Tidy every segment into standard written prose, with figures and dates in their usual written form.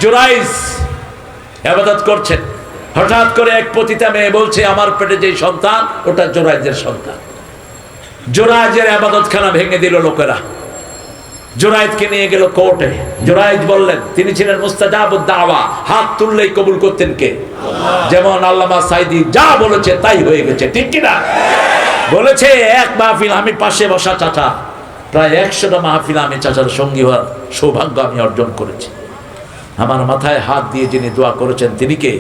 জুরাইজ ইবাদত করছেন, হঠাৎ করে এক পতিতা মেয়ে বলছে আমার পেটে যে সন্তান ওটা জুরাইজের সন্তান। জুরাইজের ইবাদতখানা ভেঙে দিল লোকেরা, জুরাইজকে নিয়ে গেল কোর্টে। জুরাইজ বললেন, তিনি ছিলেন মুস্তাজাবুদ দাওয়া, হাত তুললেই কবুল করতেন কে? যেমন আল্লামা সাইদি যা বলেছে তাই হয়ে গেছে, ঠিক কিনা? বলেছে এক মাহফিল, আমি পাশে বসা চাচা, প্রায় 100টা মাহফিল আমি চাচার সঙ্গী হওয়ার সৌভাগ্য আমি অর্জন করেছি। আমার মাথায় হাত দিয়ে যিনি দোয়া করেছেন তিনি কে?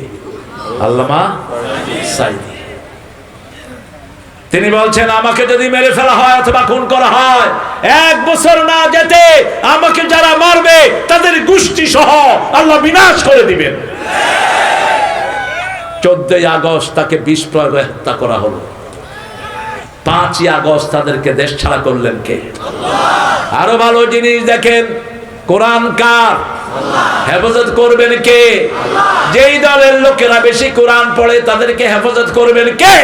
আল্লামা সাইদি। তিনি বলছেন আমাকে যদি মেরে ফেলা হয় অথবা খুন করা হয়, 1 বছর না যেতে আমাকে যারা মারবে তাদের গোষ্ঠী সহ আল্লাহ বিনাশ করে দিবেন। 14ই আগস্ট তাকে বিষ প্রয়োগে হত্যা করা হলো। 5ই আগস্ট তাদেরকে দেশ ছাড়া করলেন কে? আরো ভালো জিনিস দেখেন, কোরআন কার? হেফাজত করবেন কে? যেই দলের লোকেরা বেশি কোরআন পড়ে তাদেরকে হেফাজত করবেন কে?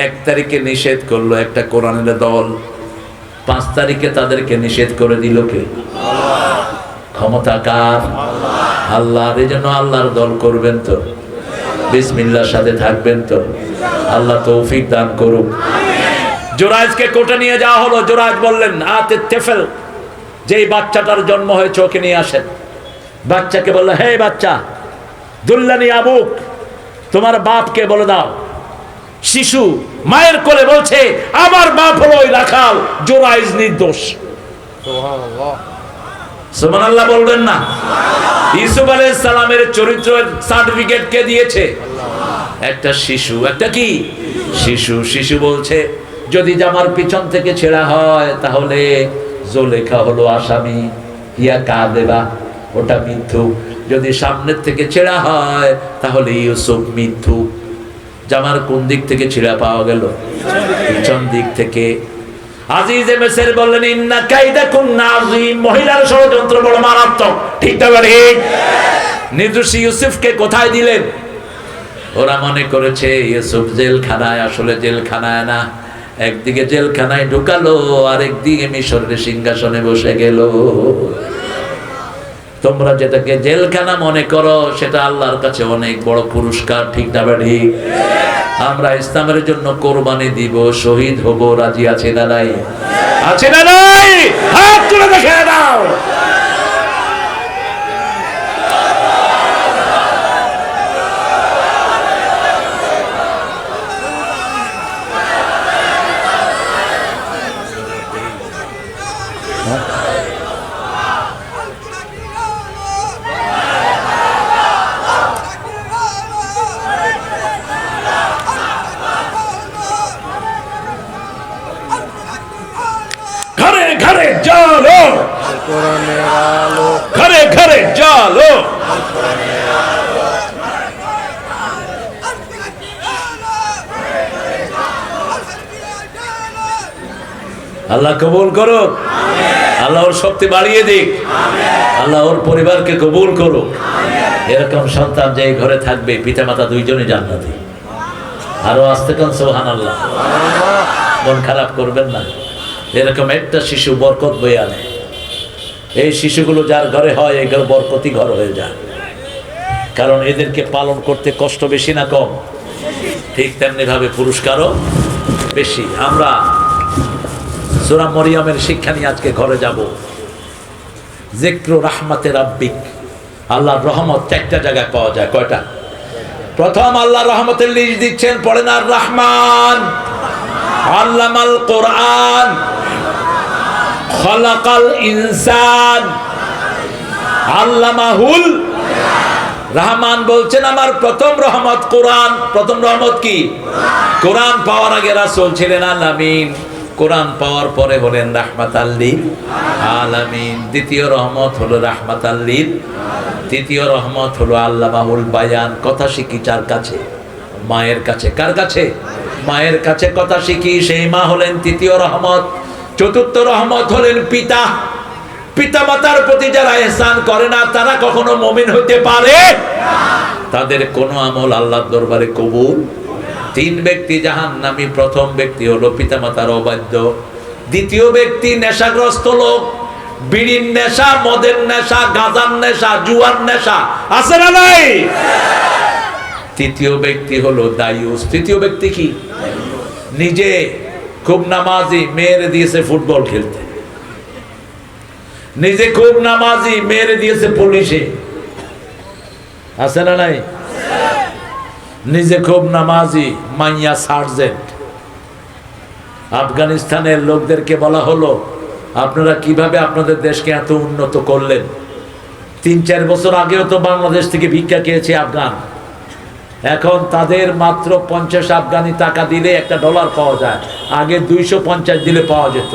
1 তারিখে নিষেধ করলো একটা কোরআনের দল, 5 তারিখে তাদেরকে নিষেধ করে দিল কে? ক্ষমতা কার? আল্লাহর। এই জন্য আল্লাহর দল করবেন তো, বিসমিল্লাহর সাথে থাকবেন তো, আল্লাহ তৌফিক দান করুক। জুরাইজকে কোর্টে নিয়ে যাওয়া হলো। জুরাইজ বললেন আতে তেফেল, যেই বাচ্চাটার জন্ম হয়েছে ওকে নিয়ে আসেন। বাচ্চাকে বললো, হে বাচ্চা, দুল্লানি আবুক, তোমার বাপকে বলে দাও। শিশু মায়ের কোলে বলছে আমার বাপ হলো ওই রাখাল, জুরাইজ নির্দোষ। সুবহানাল্লাহ, সুবহানাল্লাহ বলবেন না? ইউসুফ আলাইহিস সালামের চরিত্রের সার্টিফিকেট কে দিয়েছে? একটা শিশু। একটা কি শিশু? শিশু বলছে যদি জামার পিছন থেকে ছেঁড়া হয় তাহলে জুলেখা হলো আসামি, ইয়া কাযেবা, ওটা মিথ্যুক। যদি সামনের থেকে ছেঁড়া হয় তাহলে ইউসুফ মিথ্যুক। জামার কোন দিক থেকে ছিঁড়া পাওয়া গেল? পিছন দিক থেকে। আজিজে মিসর বললেন ইন্না কাইদাকুন্না আযীম, মহিলার ষড়যন্ত্র বড় মারাত্মক, ঠিক না? ঠিক। নির্দোষী ইউসুফকে কোথায় দিলেন? ওরা মনে করেছে ইউসুফ জেলখানায়, আসলে জেলখানায় না। একদিকে জেলখানায় ঢুকালো, আরেকদিকে মিশরের সিংহাসনে বসে গেল। তোমরা যেটাকে জেলখানা মনে করো সেটা আল্লাহর কাছে অনেক বড় পুরস্কার, ঠিক না? ঠিক। আমরা ইসলামের জন্য কোরবানি দিব, শহীদ হব, রাজি আছে না নাই? আছে না নাই? হাত তুলে দেখে দাও। ঘরে জালো, ঘরে ঘরে জালো। আল্লাহ কবুল করো, আল্লাহ ওর শক্তি বাড়িয়ে দিক, আল্লাহ ওর পরিবারকে কবুল করো। এরকম সন্তান যে ঘরে থাকবে পিতা মাতা দুইজনে জান্নাতি। আরো আসতে কান সুবহানাল্লাহ। মন খারাপ করবেন না, এরকম একটা শিশু বরকত বয়ে আনে। এই শিশুগুলো যার ঘরে হয় এই ঘর বরকতি ঘর হয়ে যায়, কারণ এদেরকে পালন করতে কষ্ট বেশি না কম? ঠিক তেমনি ভাবে পুরস্কারও বেশি। আমরা সূরা মরিয়মের শিক্ষা নিয়ে আজকে ঘরে যাব। যিকরু রাহমাতে রাব্বিক, আল্লাহর রহমত 4টা জায়গায় পাওয়া যায়। কয়টা? প্রথম আল্লাহর রহমতের লিস্ট দিচ্ছেন, পড়েন আর রহমান, আল্লামাল কোরআন, খলাকাল ইনসান, আল্লামাহুল। রহমান বলছেন আমার প্রথম রহমত কোরআন। প্রথম রহমত কি? কোরআন পাওয়ার আগে রাসূল ছিলেন আলামিন, কোরআন পাওয়ার পরে হলেন রাহমাতাল লিল আলামিন। দ্বিতীয় রহমত হলো রাহমাতাল লিল, তৃতীয় রহমত হলো আল্লামাহুল বায়ান। কথা শিখি যার কাছে? মায়ের কাছে। কার কাছে? মায়ের কাছে কথা শিখি, সেই মা হলেন তৃতীয় রহমত। চতুর্থ রহমত হলেন পিতা। পিতা মাতার প্রতি যারা ইহসান করে না তারা কখনো মুমিন হতে পারে না, তাদের কোনো আমল আল্লাহর দরবারে কবুল। 3 ব্যক্তি জাহান্নামী। প্রথম ব্যক্তি হলো পিতা মাতার অবাধ্য, দ্বিতীয় ব্যক্তি নেশাগ্রস্ত লোক, বিড়ির নেশা, মদের নেশা, গাঁজার নেশা, জুয়ার নেশা আছে না নাই? তৃতীয় ব্যক্তি হলো দায়ুস। তৃতীয় ব্যক্তি কি? নিজে খুব নামাজি, মেয়েরে দিয়েছে ফুটবল খেলতে। নিজে খুব নামাজি, মেয়েরে দিয়েছে পুলিশে। আছে না নাই? নিজে খুব নামাজি, মাইয়া সার্জেন্ট। আফগানিস্তানের লোকদেরকে বলা হলো, আপনারা কিভাবে আপনাদের দেশকে এত উন্নত করলেন? 3-4 বছর আগেও তো বাংলাদেশ থেকে ভিক্ষা খেয়েছে আফগান। এখন তাদের মাত্র 50 আফগানি টাকা দিলে $1 পাওয়া যায়, আগে 250 দিলে পাওয়া যেত।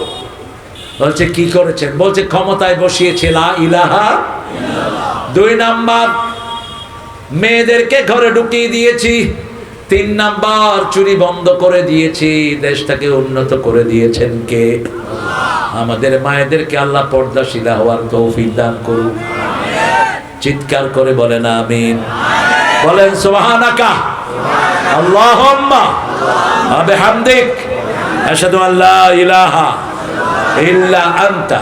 বলছে কি করেছেন? বলছে ক্ষমতায় বসিয়েছে লা ইলাহা ইল্লাল্লাহ। 2 নাম্বার, মেয়েদেরকে ঘরে ঢুকিয়ে দিয়েছি। 3 নাম্বার, চুরি বন্ধ করে দিয়েছি। দেশটাকে উন্নত করে দিয়েছেন কে? আমাদের মায়েদেরকে আল্লাহ পর্দাশীলা হওয়ার তৌফিক দান করুন। চিৎকার করে বলেন আমিন। বলেন সুবহানাকা আল্লাহুম্মা ওয়া বিহামদিক আশহাদু আল লা ইলাহা ইল্লা আনতা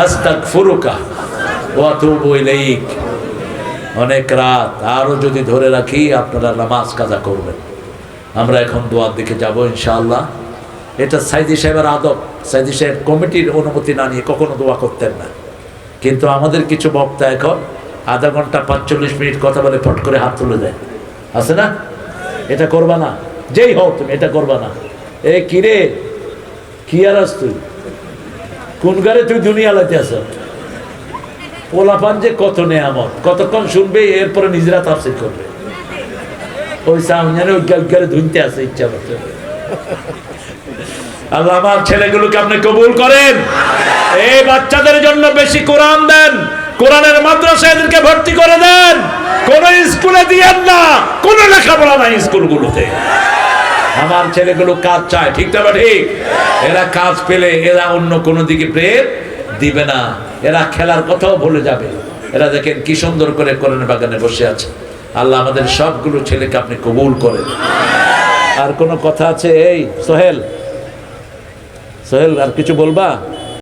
আস্তাগফিরুকা ওয়া আতুবু ইলাইক। অনেক রাত, আরো যদি ধরে রাখি আপনারা নামাজ কাজা করবেন। আমরা এখন দোয়ার দিকে যাব ইনশাআল্লাহ। এটা সাইদি সাহেবের আদব। সাইদি সাহেব কমিটির অনুমতি না নিয়ে কখনো দোয়া করতেন না, কিন্তু আমাদের কিছু বক্তা এখন আধা ঘন্টা 45 মিনিট কথা বলে ফট করে হাত তুলে দেয়। আছে না? এটা করবা না, যেই হোক তুমি এটা করবা না। এ কিরে, কি আর আস তুই? কোন গারে তুই দুনিয়া লাইতে আস? পোলাপান যে কত নেয়ামত, কতক্ষণ শুনবে, এরপরে নিজেরা তাফসীর করবে। ওই সামনে ওই গালে ধুনতে আছে ইচ্ছা মতো। আল্লাহ আমার ছেলেগুলোকে আপনি কবুল করেন। এই বাচ্চাদের জন্য বেশি কোরআন দেন, কোরআনের মাদ্রাসায় এদেরকে ভর্তি করে দেন। কোন স্কুলে দিয়েন না, কোন লেখাপড়া নাই স্কুলগুলোতে। আমার ছেলেগুলো কাজ চায়, ঠিক তো? ঠিক। এরা কাজ পেলে এরা অন্য কোনো দিকে প্রেম দিবে না, এরা খেলার কথাও ভুলে যাবে। এরা দেখেন কি সুন্দর করে কোরআনের বাগানে বসে আছে। আল্লাহ আমাদের সবগুলো ছেলেকে আপনি কবুল করেন। আর কোনো কথা আছে? এই সোহেল, সোহেল আর কিছু বলবা?